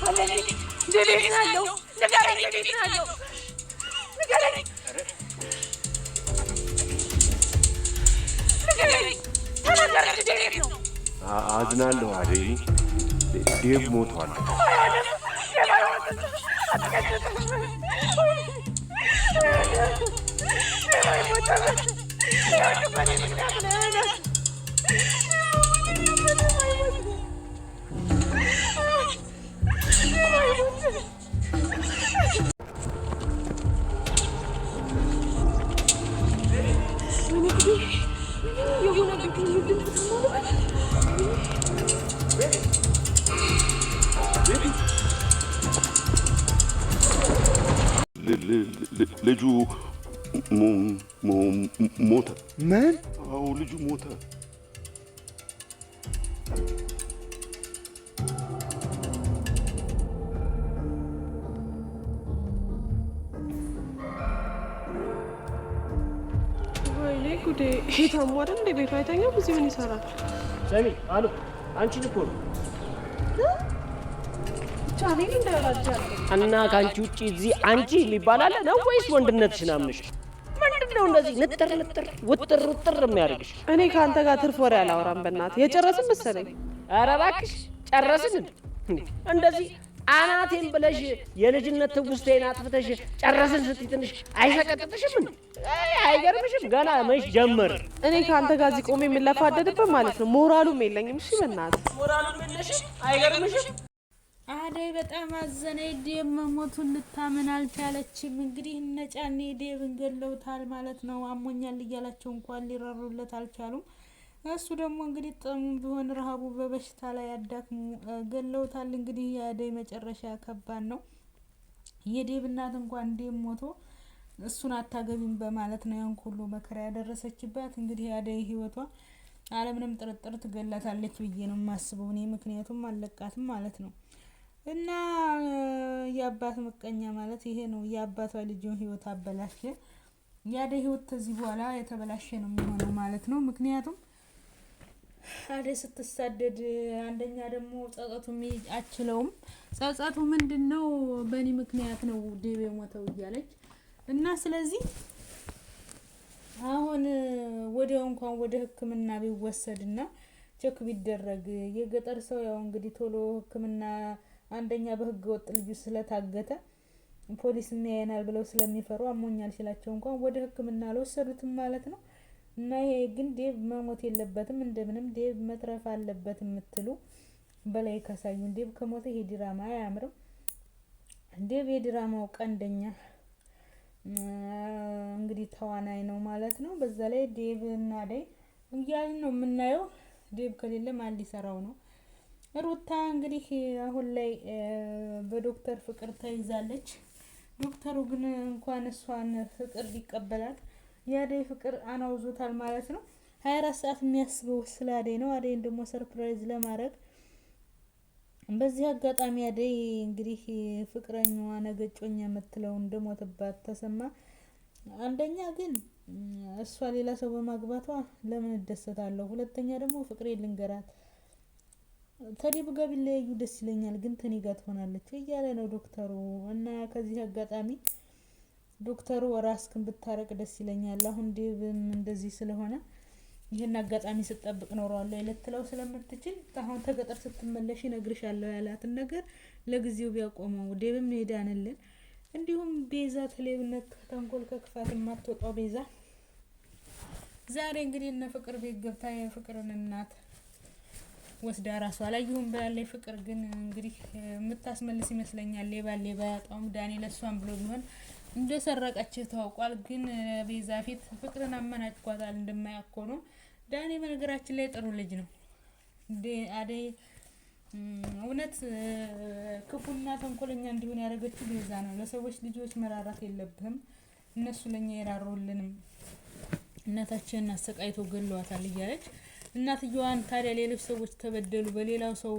ደቤናለው ንገረኝ ደቤናለው ንገረኝ ተናገር ደቤት ነው አዝናለሁ አደይ ዴቭ ሞቷል ልጁ ሞተ ምን አዎ ልጁ ሞተ ወይኔ ጉዴ የታሟረ እንደ ቤቱ አይተኛም እዚህ ምን ይሰራል ሰሚ አሉ አንቺን እኮ ነው ቻኔ እንደራጃ እና ካንቺ ውጪ እዚህ አንቺ ሊባላል ነው ወይስ ወንድነትሽን አምነሽ ምንድነው እንደዚህ ንጥር ውጥር የሚያደርግሽ እኔ ካንተ ጋር ትርፍ ወሬ አላወራም በእናትህ የጨረስን መሰለኝ ኧረ እባክሽ ጨረስን እንደዚህ አናቴን ብለሽ የልጅነት ትውስቴን አጥፍተሽ ጨረስን ስትይ ትንሽ አይሸቀጥጥሽም እንዴ አይገርምሽም ገና መች ጀመር እኔ ካንተ ጋር እዚህ ቆሜ የምለፋደድበት ማለት ነው ሞራሉም የለኝም እሺ በእናትህ ሞራሉም የለሽም አይገርምሽም አደይ በጣም አዘነ ዴብ መሞቱን ልታምን አልቻለችም እንግዲህ እነ ጫኔ ዴብን ገለውታል ማለት ነው አሞኛል እያላቸው እንኳን ሊራሩለት አልቻሉም እሱ ደግሞ እንግዲህ ጥሙም ቢሆን ረሃቡ በበሽታ ላይ ያዳክሙ ገለውታል እንግዲህ የአደይ መጨረሻ ከባድ ነው የዴብ እናት እንኳን ዴብ ሞቶ እሱን አታገቢም በማለት ነው ያን ሁሉ መከራ ያደረሰችባት እንግዲህ የአደይ ህይወቷ አለምንም ጥርጥር ትገላታለች ብዬ ነው የማስበው እኔ ምክንያቱም አለቃትም ማለት ነው እና የአባት ምቀኛ ማለት ይሄ ነው የአባቷ ልጅን ህይወት አበላሸ የአደይ ህይወት ከዚህ በኋላ የተበላሸ ነው የሚሆነው ማለት ነው ምክንያቱም አደይ ስትሳደድ አንደኛ ደግሞ ጸጸቱም አችለውም ጸጸቱ ምንድነው በእኔ ምክንያት ነው ዴብ የሞተው እያለች እና ስለዚህ አሁን ወዲያው እንኳን ወደ ህክምና ቢወሰድና ቼክ ቢደረግ የገጠር ሰው ያው እንግዲህ ቶሎ ህክምና አንደኛ በህገ ወጥ ልጅ ስለታገተ ፖሊስ የሚያየናል ብለው ስለሚፈሩ አሞኛል ሲላቸው እንኳን ወደ ህክምና አልወሰዱትም ማለት ነው እና ይሄ ግን ዴብ መሞት የለበትም እንደምንም ዴብ መትረፍ አለበት የምትሉ በላይ ካሳዩን ዴብ ከሞተ ይሄ ድራማ አያምርም ዴብ የድራማው ቀንደኛ እንግዲህ ተዋናይ ነው ማለት ነው በዛ ላይ ዴብ እና አደይ እያልን ነው የምናየው ዴብ ከሌለ ማን ሊሰራው ነው ሩታ እንግዲህ አሁን ላይ በዶክተር ፍቅር ተይዛለች ዶክተሩ ግን እንኳን እሷን ፍቅር ሊቀበላት የአደይ ፍቅር አናውዞታል ማለት ነው 24 ሰዓት የሚያስበው ስለ አደይ ነው አደይን ደግሞ ሰርፕራይዝ ለማድረግ በዚህ አጋጣሚ አደይ እንግዲህ ፍቅረኛዋ ነገጮኛ የምትለው እንደሞተባት ተሰማ አንደኛ ግን እሷ ሌላ ሰው በማግባቷ ለምን እደሰታለሁ ሁለተኛ ደግሞ ፍቅሬ ልንገራት ተዲብ ጋር ቢለያዩ ደስ ይለኛል ግን ተኔ ጋር ትሆናለች እያለ ነው ዶክተሩ እና ከዚህ አጋጣሚ ዶክተሩ ራስክን ብታረቅ ደስ ይለኛል አሁን ዴብም እንደዚህ ስለሆነ ይሄን አጋጣሚ ስጠብቅ ኖርዋለሁ ለትለው ስለምትችል አሁን ተገጠር ስትመለሽ ይነግርሻለሁ ያላትን ነገር ለጊዜው ቢያቆመው ዴብም ሄዳንልን እንዲሁም ቤዛ ተሌብነት ተንኮል ከክፋት ማትወጣው ቤዛ ዛሬ እንግዲህ እነ ፍቅር ቤት ገብታ የፍቅርን እናት ወስዳ ራሷ ላይ ይሁን በላይ ፍቅር ግን እንግዲህ የምታስመልስ ይመስለኛል ሌባ ያጣውም ዳኒ ለሷን ብሎ ቢሆን እንደሰረቀች ታውቋል ግን ቤዛ ፊት ፍቅርን አመናጭቋታል እንደማያቆኑ ዳኒ በነገራችን ላይ ጥሩ ልጅ ነው አደይ እውነት ክፉና ተንኮለኛ እንዲሆን ያደረገችው ቤዛ ነው ለሰዎች ልጆች መራራት የለብህም እነሱ ለኛ ይራሩልንም እናታችንን አሰቃይቶ ገለዋታል እያለች እናትየዋን ታዲያ ሌሎች ሰዎች ተበደሉ በሌላው ሰው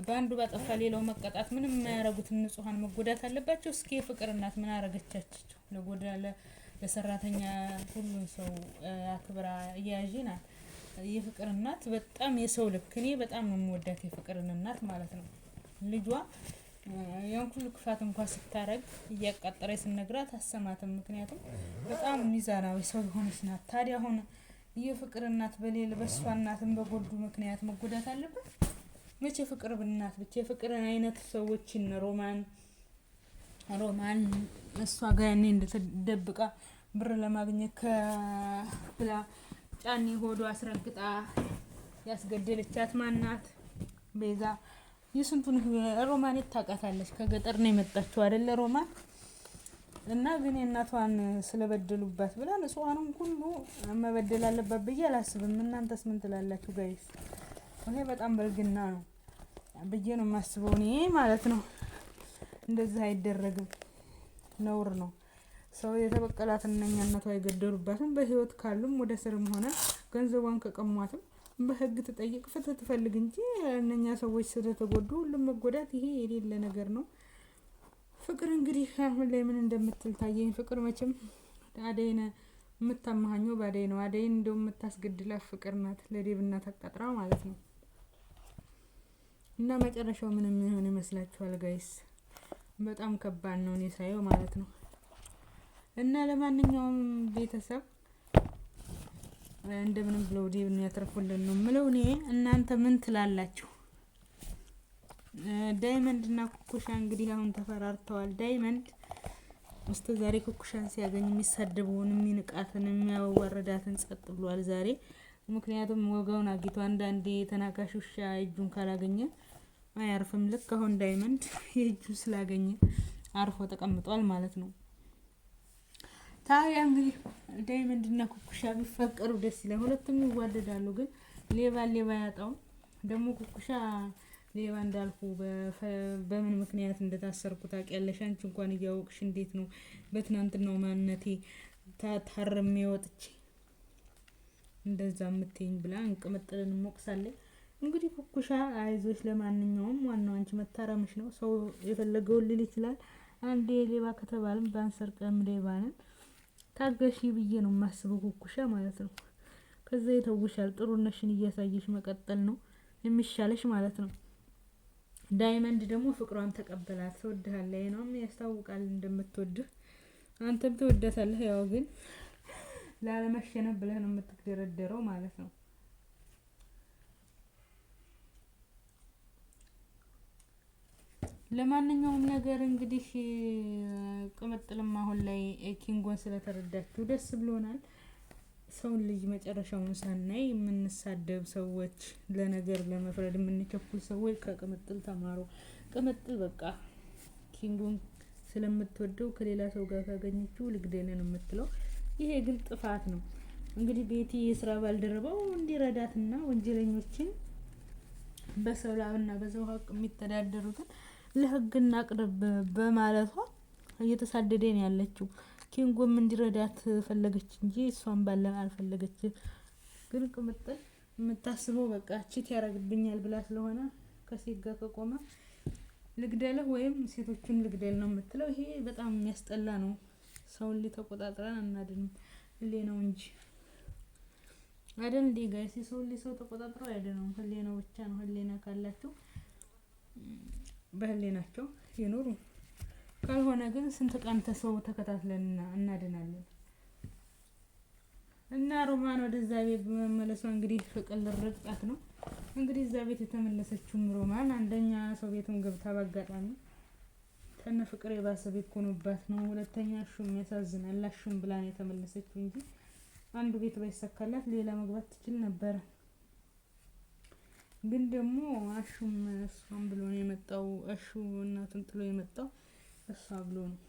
ባንዱ ባጠፋ ሌላው መቀጣት ምንም የማያረጉት ንጹሃን መጎዳት አለባቸው እስኪ ፍቅር እናት ምን አረገቻቸው ለጎዳለ ለሰራተኛ ሁሉ ሰው አክብራ ያጂና የፍቅር እናት በጣም የሰው ልክ እኔ በጣም ነው የምወዳት የፍቅርን እናት ማለት ነው ልጇ ያን ሁሉ ክፋት እንኳን ስታረግ እያቃጠረ ስነግራት አሰማትም። ምክንያቱም በጣም ሚዛናዊ ሰው የሆነች ናት። ታዲያ አሁን የፍቅር እናት በሌለ በሷ እናትን በጎዱ ምክንያት መጎዳት አለበት? መቼ ፍቅር ብናት ብቻ የፍቅርን አይነት ሰዎችን ሮማን እሷ ጋር ያኔ እንደተደብቃ ብር ለማግኘት ከብላ ጫኔ ሆዶ አስረግጣ ያስገደለቻት ማናት? ቤዛ። የስንቱን ሮማን ታውቃታለች። ከገጠር ነው የመጣችው አይደለ ሮማን? እና ግን እናቷን ስለበደሉባት ብላ ንጹሃኑን ሁሉ መበደል አለባት ብዬ አላስብም። እናንተስ ምን ትላላችሁ ጋይስ? እኔ በጣም በልግና ነው ብዬ ነው የማስበው እኔ ማለት ነው። እንደዚህ አይደረግም፣ ነውር ነው። ሰው የተበቀላት እነኛነቷ የገደሉባትም በህይወት ካሉም ወደ ስርም ሆነ ገንዘቧን ከቀሟትም በህግ ትጠይቅ፣ ፍትህ ትፈልግ እንጂ እነኛ ሰዎች ስለተጎዱ ሁሉም መጎዳት ይሄ የሌለ ነገር ነው። ፍቅር እንግዲህ አሁን ላይ ምን እንደምትል ታየኝ። ፍቅር መቼም አደይን የምታማሃኘው ባደይ ነው። አደይን እንደው የምታስገድላት ፍቅር ናት፣ ለዴብና ተቀጥራ ማለት ነው። እና መጨረሻው ምንም ምን ይመስላችኋል ጋይስ? በጣም ከባድ ነው እኔ ሳየው ማለት ነው። እና ለማንኛውም ቤተሰብ እንደምንም ብለው ዴብን ያተርፉልን ነው የምለው እኔ። እናንተ ምን ትላላችሁ? ዳይመንድ እና ኩኩሻ እንግዲህ አሁን ተፈራርተዋል። ዳይመንድ እስከ ዛሬ ኩኩሻን ሲያገኝ የሚሳደበውን የሚንቃትን የሚያዋረዳትን ጸጥ ብሏል ዛሬ። ምክንያቱም ወጋውን አግኝቶ አንዳንዴ ተናካሽ ውሻ እጁን ካላገኘ አያርፍም። ልክ አሁን ዳይመንድ የእጁን ስላገኘ አርፎ ተቀምጧል ማለት ነው። ታዲያ እንግዲህ ዳይመንድ እና ኩኩሻ ቢፈቀሩ ደስ ይላል። ሁለቱም ይዋደዳሉ። ግን ሌባ ያጣው ደግሞ ኩኩሻ ሌባ እንዳልኩ በምን ምክንያት እንደታሰርኩ ታውቂያለሽ? አንቺ እንኳን እያወቅሽ እንዴት ነው በትናንትናው ማንነቴ ታርሜ ወጥቼ እንደዛ የምትይኝ ብላ እንቅምጥልን ሞቅሳለች። እንግዲህ ኩኩሻ አይዞሽ፣ ለማንኛውም ዋናው አንቺ መታረምሽ ነው። ሰው የፈለገውን ሊል ይችላል። አንዴ ሌባ ከተባለም ባንሰርቀም ሌባ ነን። ታገሺ ብዬ ነው የማስበው ኩኩሻ ማለት ነው። ከዛ የተውሻል። ጥሩነሽን እያሳየሽ መቀጠል ነው የሚሻለሽ ማለት ነው። ዳይመንድ ደግሞ ፍቅሯን ተቀበላት። ትወድሃለች ነው ያስታውቃል እንደምትወድህ። አንተም ትወዳታለህ። ያው ግን ላለመሸነፍ ብለህ ነው የምትደረደረው ማለት ነው። ለማንኛውም ነገር እንግዲህ ቅምጥልም አሁን ላይ ኪንጎን ስለተረዳችሁ ደስ ብሎናል። ሰውን ልጅ መጨረሻውን ሳናይ የምንሳደብ ሰዎች፣ ለነገር ለመፍረድ የምንቸኩል ሰዎች ከቅምጥል ተማሩ። ቅምጥል በቃ ኪንጎን ስለምትወደው ከሌላ ሰው ጋር ካገኘችው ልግደልን የምትለው ይሄ ግን ጥፋት ነው። እንግዲህ ቤቲ የስራ ባልደረባው እንዲረዳትና ወንጀለኞችን በሰው ላብና በሰው ሀቅ የሚተዳደሩትን ለህግ እናቅርብ በማለቷ እየተሳደደ ነው ያለችው። ኪንጎም እንዲረዳት ፈለገች እንጂ እሷን ባለን አልፈለገች። ግን ቅምጥል የምታስበው በቃ ቺት ያረግብኛል ብላ ስለሆነ ከሴት ጋር ከቆመ ልግደልህ ወይም ሴቶቹን ልግደል ነው የምትለው። ይሄ በጣም የሚያስጠላ ነው። ሰውን ሊተቆጣጥረን አናድንም ህሌ ነው እንጂ አይደል እንዴ ጋይስ? ሰው ተቆጣጥረው አይደለም ህሌ ነው ብቻ ነው። ህሌና ካላቸው በህሌናቸው ይኖሩ። ካልሆነ ግን ስንት ቀን ተሰው ተከታትለን እናድናለን። እና ሮማን ወደዛ ቤት በመመለሷ እንግዲህ ፍቅር ልርቃት ነው። እንግዲህ እዛ ቤት የተመለሰችውም ሮማን አንደኛ ሰው ቤቱን ገብታ ባጋጣሚ ከነ ፍቅር የባሰ ቤት ሆኖባት ነው። ሁለተኛ እሹም ያሳዝናል። እሹም ብላ ነው የተመለሰችው እንጂ አንዱ ቤት ባይሰካላት ሌላ መግባት ትችል ነበር። ግን ደግሞ አሹም እሷን ብሎ ነው የመጣው። እሹ እናቱን ጥሎ የመጣው እሷ ብሎ ነው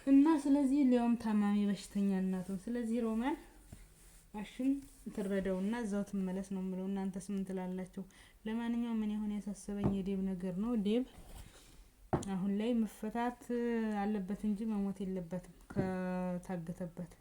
እና ስለዚህ ሊያውም ታማሚ በሽተኛ እናቱን። ስለዚህ ሮማን አሹን ትረዳውና እዛው ትመለስ ነው የምለው። እናንተስ ምን ትላላችሁ? ለማንኛውም ምን ይሆን ያሳሰበኝ የዴብ ነገር ነው። ዴብ አሁን ላይ መፈታት አለበት እንጂ መሞት የለበትም ከታገተበት።